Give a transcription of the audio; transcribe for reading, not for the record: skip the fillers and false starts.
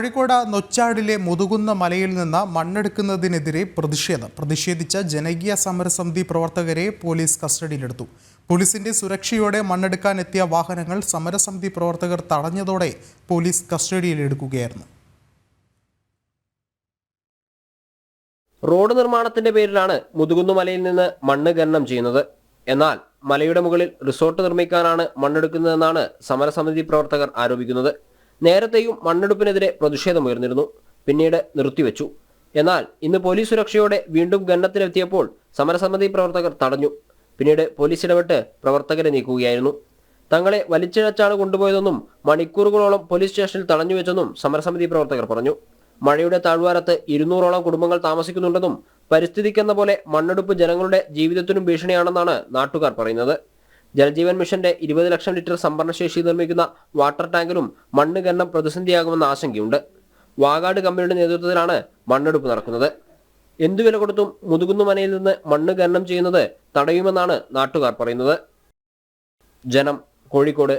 കോഴിക്കോട് നൊച്ചാടിലെ മുതുകുന്ന മലയിൽ നിന്ന് മണ്ണെടുക്കുന്നതിനെതിരെ പ്രതിഷേധിച്ച ജനകീയ സമരസമിതി പ്രവർത്തകരെ പോലീസ് കസ്റ്റഡിയിലെടുത്തു. പോലീസിന്റെ സുരക്ഷയോടെ മണ്ണെടുക്കാനെത്തിയ വാഹനങ്ങൾ സമരസമിതി പ്രവർത്തകർ തടഞ്ഞതോടെ പോലീസ് കസ്റ്റഡിയിലെടുക്കുകയായിരുന്നു. റോഡ് നിർമ്മാണത്തിന്റെ പേരിലാണ് മുതുകുന്ന മലയിൽ നിന്ന് മണ്ണ് ഖനനം ചെയ്യുന്നത്. എന്നാൽ മലയുടെ മുകളിൽ റിസോർട്ട് നിർമ്മിക്കാനാണ് മണ്ണെടുക്കുന്നതെന്നാണ് സമരസമിതി പ്രവർത്തകർ ആരോപിക്കുന്നത്. നേരത്തെയും മണ്ണെടുപ്പിനെതിരെ പ്രതിഷേധമുയർന്നിരുന്നു, പിന്നീട് നിർത്തിവെച്ചു. എന്നാൽ ഇന്ന് പോലീസ് സുരക്ഷയോടെ വീണ്ടും ഖനനത്തിനെത്തിയപ്പോൾ സമരസമിതി പ്രവർത്തകർ തടഞ്ഞു. പിന്നീട് പോലീസ് ഇടപെട്ട് പ്രവർത്തകരെ നീക്കുകയായിരുന്നു. തങ്ങളെ വലിച്ചിഴച്ചാണ് കൊണ്ടുപോയതെന്നും മണിക്കൂറുകളോളം പോലീസ് സ്റ്റേഷനിൽ തടഞ്ഞുവെച്ചെന്നും സമരസമിതി പ്രവർത്തകർ പറഞ്ഞു. മഴയുടെ താഴ്വാരത്ത് 200ഓളം കുടുംബങ്ങൾ താമസിക്കുന്നുണ്ടെന്നും പരിസ്ഥിതിക്കെന്ന പോലെ മണ്ണെടുപ്പ് ജനങ്ങളുടെ ജീവിതത്തിനും ഭീഷണിയാണെന്നാണ് നാട്ടുകാർ പറയുന്നത്. ജലജീവൻ മിഷന്റെ 20 ലക്ഷം ലിറ്റർ സംഭരണശേഷി നിർമ്മിക്കുന്ന വാട്ടർ ടാങ്കിലും മണ്ണ് ഖനനം പ്രതിസന്ധിയാകുമെന്ന ആശങ്കയുണ്ട്. വാഗാട് കമ്പനിയുടെ നേതൃത്വത്തിലാണ് മണ്ണെടുപ്പ് നടക്കുന്നത്. എന്തു വില കൊടുത്തും മുതുകുന്ന മനയിൽ നിന്ന് മണ്ണ് ഖനനം ചെയ്യുന്നത് തടയുമെന്നാണ് നാട്ടുകാർ പറയുന്നത്. ജനം, കോഴിക്കോട്.